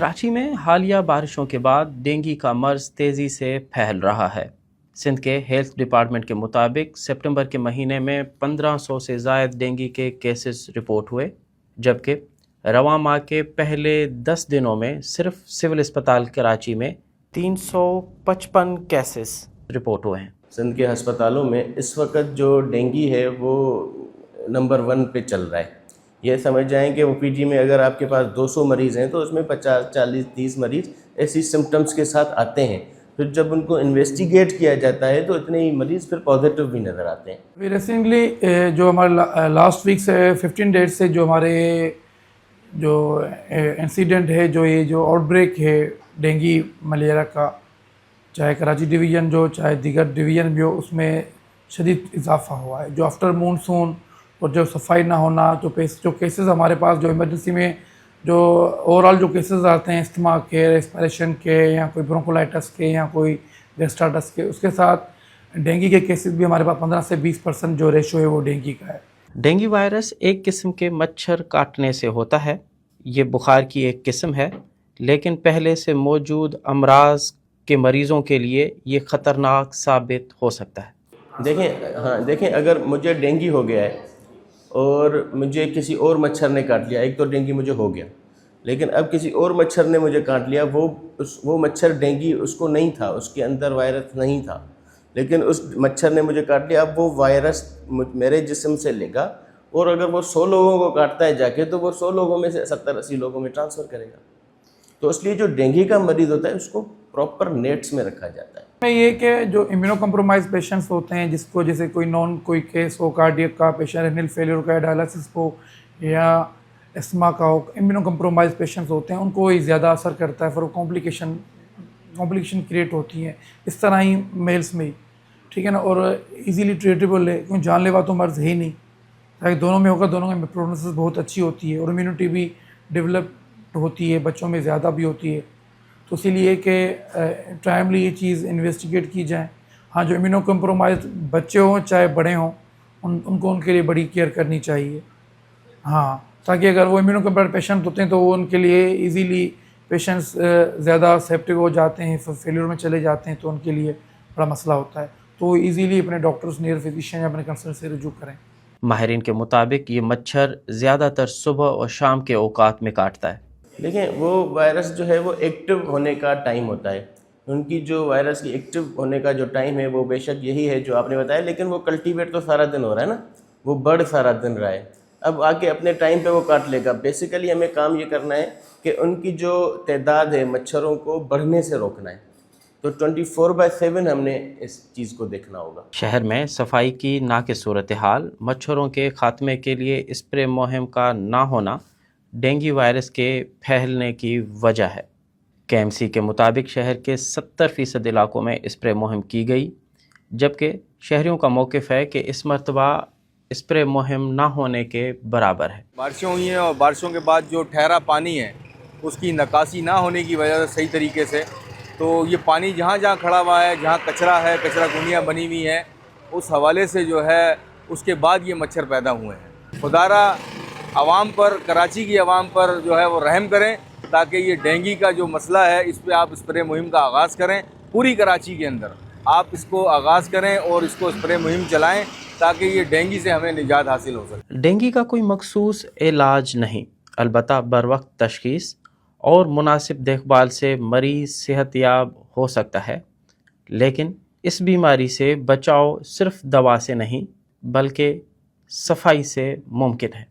कराची में हालिया बारिशों के बाद डेंगू का मर्ज तेज़ी से फैल रहा है। सिंध के हेल्थ डिपार्टमेंट के मुताबिक सितंबर के महीने में 1500 से ज़ायद डेंगू के केसेस रिपोर्ट हुए, जबकि रवां माह के पहले 10 दिनों में सिर्फ सिविल अस्पताल कराची में 355 केसेस रिपोर्ट हुए हैं। सिंध के अस्पतालों में इस वक्त जो डेंगू है वो नंबर 1 पे चल रहा है। ये समझ जाएं कि ओपीडी में अगर आपके पास 200 मरीज़ हैं तो उसमें 50, 40, 30 मरीज़ ऐसी सिम्टम्स के साथ आते हैं। फिर जब उनको इन्वेस्टिगेट किया जाता है तो इतने ही मरीज़ फिर पॉजिटिव भी नज़र आते हैं। अभी रिसेंटली जो हमारे लास्ट वीक से 15 डेज से जो हमारे जो इंसिडेंट है, जो आउटब्रेक है डेंगू मलेरिया का, चाहे कराची डिवीज़न जो चाहे दीगर डिवीज़न भी हो, उसमें शदीद इजाफा हुआ है। जो आफ्टर मानसून और जो सफाई ना होना, जो केसेस हमारे पास जो इमरजेंसी में जो ओवरऑल जो केसेस आते हैं अस्थमा के, रेस्पिरेशन के, या कोई ब्रोंकोलाइटिस के, या कोई गैस्ट्राइटिस के, उसके साथ डेंगू के केसेस भी हमारे पास 15 से 20% जो रेशो है वो डेंगू का है। डेंगू वायरस एक किस्म के मच्छर काटने से होता है। ये बुखार की एक किस्म है, लेकिन पहले से मौजूद अमराज के मरीज़ों के लिए ये ख़तरनाक साबित हो सकता है। देखें अगर मुझे डेंगू हो गया है और मुझे किसी और मच्छर ने काट लिया, एक तो डेंगू मुझे हो गया, लेकिन अब किसी और मच्छर ने मुझे काट लिया, वो मच्छर डेंगू उसको नहीं था, उसके अंदर वायरस नहीं था, लेकिन उस मच्छर ने मुझे काट लिया। अब वो वायरस मेरे जिस्म से लेगा और अगर वो 100 लोगों को काटता है जाके, तो वो 100 लोगों में से 70-80 लोगों में ट्रांसफ़र करेगा। तो इसलिए जो डेंगू का मरीज़ होता है उसको प्रॉपर नेट्स में रखा जाता है। ये कि जो इम्यूनो कम्प्रोमाइज पेशेंट्स होते हैं, जिसको जैसे कोई केस हो, कार्डियक का पेशेंट, रेनल फेलियर का, डायलिसिस हो, या एस्मा का हो, इम्यूनो कम्प्रोमाइज पेशेंट्स होते हैं, उनको ही ज़्यादा असर करता है, फिर वो कॉम्प्लिकेशन क्रिएट होती हैं। इस तरह ही मेल्स में ही, ठीक है ना, और इजीली ट्रीटेबल है, क्योंकि जानलेवा तो मर्ज़ है ही नहीं। ताकि दोनों में होगा, दोनों में प्रोग्नोसिस बहुत अच्छी होती है और इम्यूनिटी भी डेवलप होती है, बच्चों में ज़्यादा भी होती है। तो इसीलिए कि टाइमली ये चीज़ इन्वेस्टिगेट की जाए। हाँ, जो इम्यूनो कम्प्रोमाइज बच्चे हों चाहे बड़े हों, उनको उनके लिए बड़ी केयर करनी चाहिए। हाँ, ताकि अगर वो इम्यूनो कम्प्रोमाइज पेशेंट होते हैं तो वो उनके लिए इजीली पेशेंट्स ज़्यादा सेप्टिक हो जाते हैं, फेलियर में चले जाते हैं, तो उनके लिए बड़ा मसला होता है। तो इजीली अपने डॉक्टर्स, नियर फिजिशियन या अपने कंसल्टेंट से रुजू करें। माहिरीन के मुताबिक ये मच्छर ज़्यादातर सुबह और शाम के औकात में काटता है। देखिए, वो वायरस जो है वो एक्टिव होने का टाइम होता है। उनकी जो वायरस की एक्टिव होने का जो टाइम है वो बेशक यही है जो आपने बताया, लेकिन वो कल्टीवेट तो सारा दिन हो रहा है ना, वो बढ़ सारा दिन रहा है। अब आके अपने टाइम पे वो काट लेगा। बेसिकली हमें काम ये करना है कि उनकी जो तादाद है मच्छरों को बढ़ने से रोकना है। तो 24/7 हमने इस चीज़ को देखना होगा। शहर में सफाई की नाक़िस सूरत हाल, मच्छरों के खात्मे के लिए स्प्रे मुहिम का ना होना डेंगू वायरस के फैलने की वजह है। KMC के मुताबिक शहर के 70% इलाकों में स्प्रे मुहिम की गई, जबकि शहरियों का मौक़िफ़ है कि इस मरतबा स्प्रे मुहिम ना होने के बराबर है। बारिशें हुई हैं और बारिशों के बाद जो ठहरा पानी है उसकी निकासी ना होने की वजह से सही तरीके से, तो ये पानी जहाँ जहाँ खड़ा हुआ है, जहाँ कचरा है, कचरा कुनियाँ बनी हुई हैं, उस हवाले से जो है उसके बाद ये मच्छर पैदा हुए हैं। खुदारा आवाम पर, कराची की आवाम पर जो है वो रहम करें, ताकि ये डेंगू का जो मसला है इस पर आप स्प्रे मुहिम का आगाज़ करें। पूरी कराची के अंदर आप इसको आगाज़ करें और इसको स्प्रे मुहिम चलाएं, ताकि ये डेंगू से हमें निजात हासिल हो सके। डेंगू का कोई मखसूस इलाज नहीं, अलबत्ता बर वक्त तशख़ीस और मुनासिब देखभाल से मरीज़ सेहतयाब हो सकता है। लेकिन इस बीमारी से बचाव सिर्फ दवा से नहीं बल्कि सफाई से मुमकिन है।